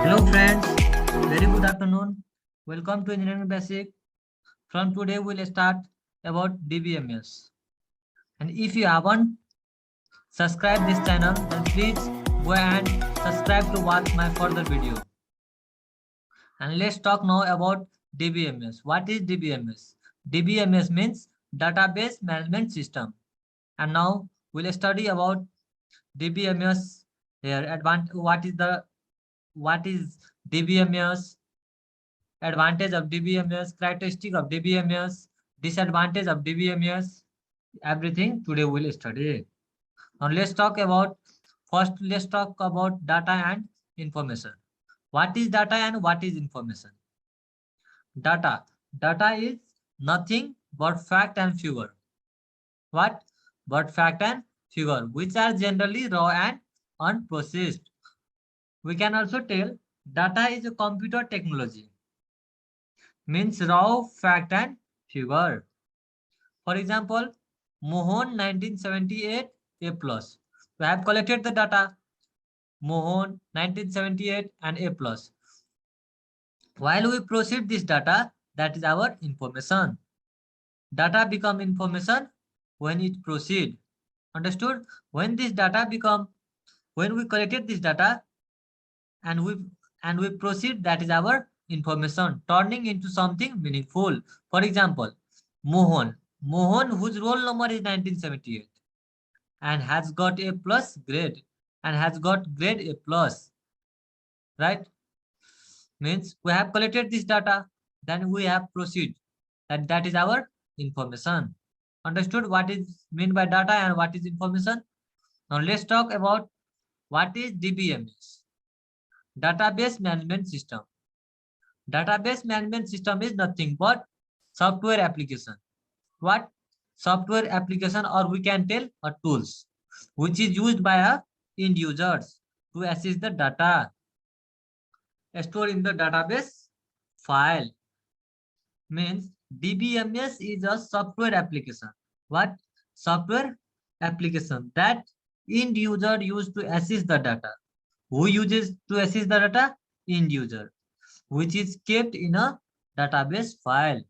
Hello friends, very good afternoon. Welcome to Engineering Basic. From today we'll start about DBMS. And if you haven't subscribed this channel, then please go and subscribe to watch my further video. And let's talk now about DBMS. What is DBMS? DBMS means Database Management System. And now we'll study about DBMS here. What is DBMS? Advantage of DBMS, characteristic of DBMS, disadvantage of DBMS, everything today we'll study. Now let's talk about data and information. What is data and what is information? Data is nothing but fact and figure. What? But fact and figure, which are generally raw and unprocessed. We can also tell data is a computer technology. Means raw fact and figure. For example, Mohan 1978 A plus. We have collected the data. Mohan 1978 and A plus. While we proceed this data, that is our information. Data become information when it proceed. Understood? When we collected this data and we proceed, that is our information turning into something meaningful. For example, Mohan whose roll number is 1978 and has got A plus grade and has got grade A plus, right? Means we have collected this data, then we have proceed, that is our information. Understood what is meant by data and what is information? Now let's talk about what is DBMS. Database Management System. Database Management System is nothing but software application. What? Software application, or we can tell a tools, which is used by a end users to access the data stored in the database file. Means DBMS is a software application. What? Software application that end user use to access the data. Who uses to access the data? End user, which is kept in a database file.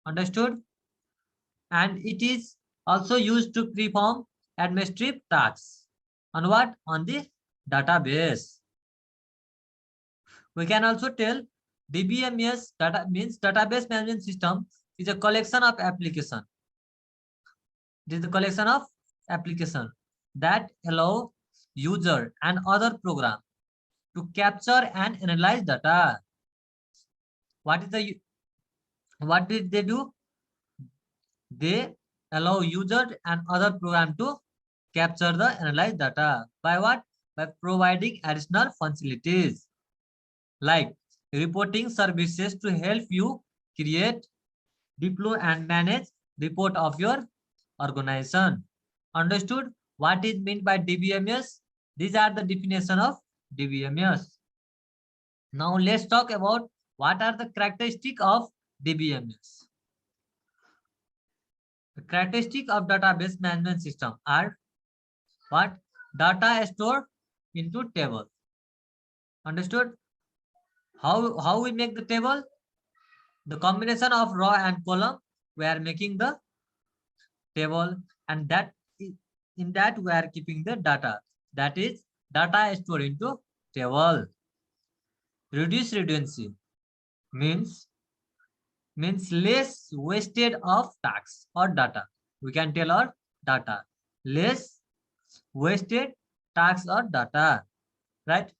Understood? And it is also used to perform administrative tasks. On what? On the database. We can also tell DBMS data means database management system is a collection of application. It is a collection of application that allow user and other program to capture and analyze data. What did they do? They allow user and other program to capture the analyze data by what? By providing additional functionalities like reporting services to help you create, deploy and manage report of your organization. Understood what is meant by DBMS? These are the definition of DBMS. Now let's talk about what are the characteristics of DBMS. The characteristics of database management system are what? Data stored into table. Understood? How we make the table? The combination of row and column, we are making the table, and that in that we are keeping the data. That is data stored into table. Reduce redundancy means less wasted of tasks or data. We can tell our data less wasted tasks or data, right?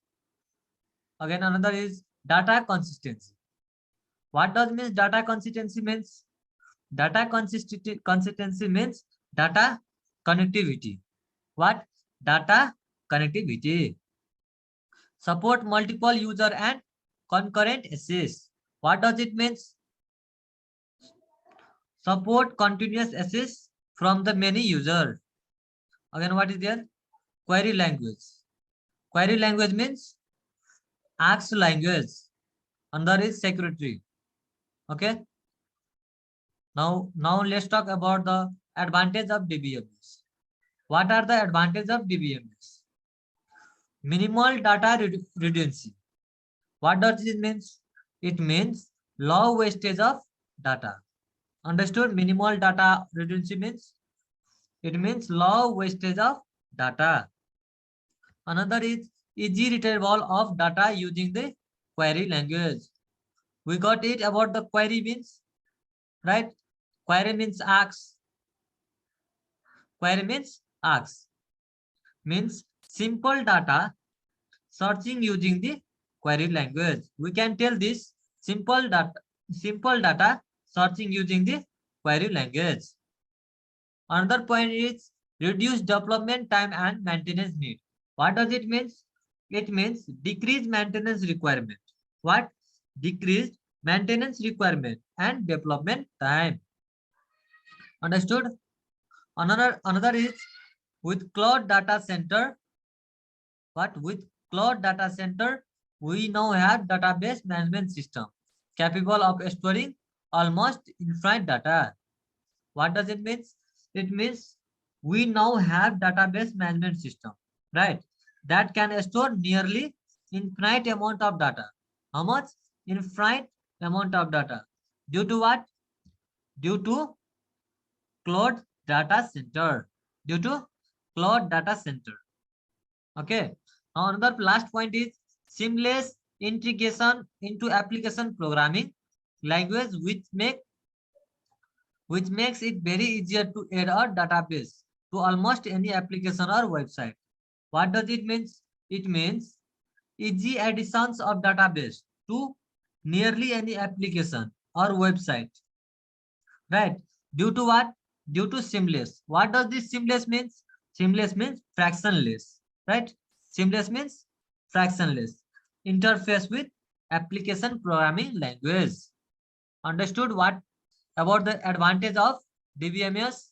Again, another is data consistency. What does means data consistency means? Data consistency means data connectivity. What? Data connectivity. Support multiple user and concurrent access. What does it means? Support continuous access from the many users. Again, what is there? Query language. Query language means ask language. Under is secretary. Okay. Now let's talk about the advantage of DBMS. What are the advantages of DBMS? Minimal data redundancy. What does it means? It means low wastage of data. Understood? Minimal data redundancy means it means low wastage of data. Another is easy retrieval of data using the query language. We got it about the query means, right? Query means ask. Query means ask. Means simple data searching using the query language. We can tell this simple data searching using the query language. Another point is reduce development time and maintenance need. What does it mean? It means decrease maintenance requirement. What? Decreased maintenance requirement and development time. Understood? Another is with cloud data center. But with cloud data center, we now have database management system capable of storing almost infinite data. What does it mean? It means we now have database management system, right? That can store nearly infinite amount of data. How much? Infinite amount of data. Due to what? Due to cloud data center. Due to cloud data center. Okay. Now another last point is seamless integration into application programming language, which makes it very easier to add a database to almost any application or website. What does it mean? It means easy additions of database to nearly any application or website. Right? Due to what? Due to seamless. What does this seamless means? Seamless means fractionless. Right? Seamless means fractionless. Interface with application programming language. Understood what about the advantage of DBMS?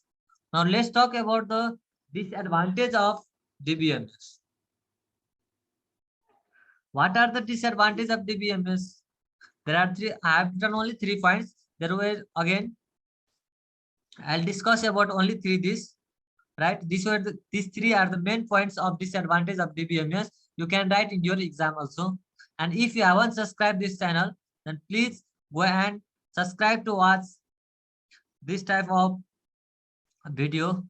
Now let's talk about the disadvantage of DBMS. What are the disadvantages of DBMS? There are three. I have done only 3 points. There were again. I'll discuss about only 3 this. Right? These 3 are the main points of disadvantage of DBMS. You can write in your exam also. And if you haven't subscribed this channel, then please go and subscribe to watch this type of video.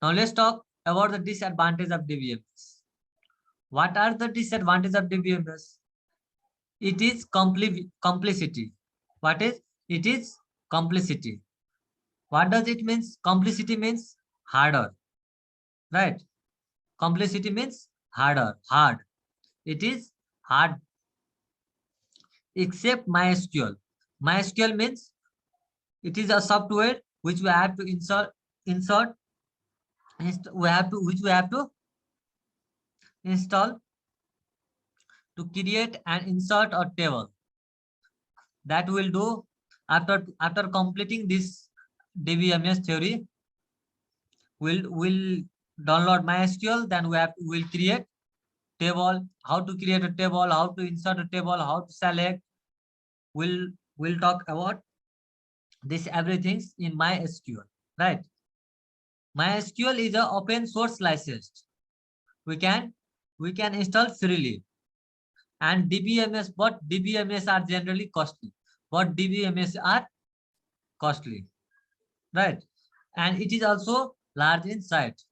Now let's talk about the disadvantage of DBMS. What are the disadvantages of DBMS? It is complicity. What is? It is complicity. What does it mean? Complicity means harder. Right? Complicity means harder. Hard. It is hard. Except MySQL. MySQL means it is a software which we have to insert which we have to install to create and insert a table. That will do after completing this DBMS theory. We'll download MySQL, then we'll create table, how to create a table, how to insert a table, how to select. We'll talk about this everything in MySQL, right? MySQL is an open source licensed. We can install freely. And DBMS, but DBMS are generally costly. But DBMS are costly, right? And it is also large in size.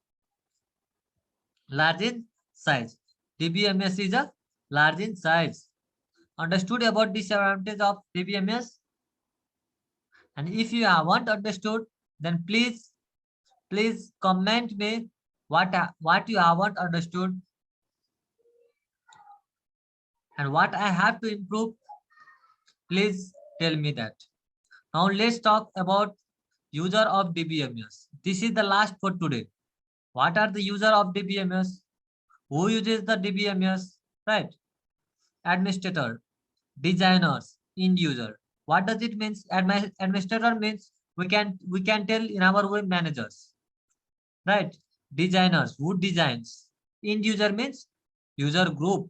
Large in size. DBMS is a large in size. Understood about disadvantage of DBMS? And if you haven't understood, then please comment me what you haven't understood and what I have to improve. Please tell me that. Now let's talk about user of DBMS. This is the last for today. What are the user of DBMS? Who uses the DBMS? Right? Administrator, designers, end user. What does it mean? Administrator means we can tell in our web managers. Right? Designers, who designs? End user means user group.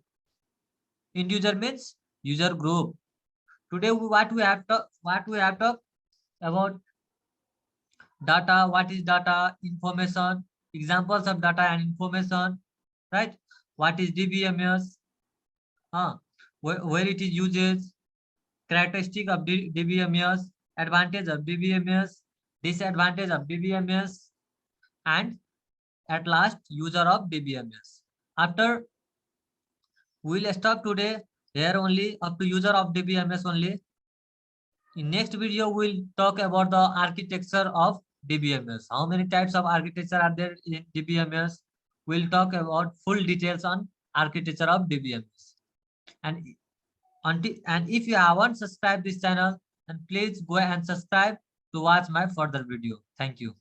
End user means user group. Today what we have talked about data. What is data? Information. Examples of data and information. Right? What is DBMS? where it is used, characteristic of DBMS, advantage of DBMS, disadvantage of DBMS, and at last user of DBMS. After we'll stop today here only up to user of DBMS only. In next video, we'll talk about the architecture of DBMS. How many types of architecture are there in DBMS? We'll talk about full details on architecture of DBMS. And if you haven't subscribed this channel, then please go and subscribe to watch my further video. Thank you.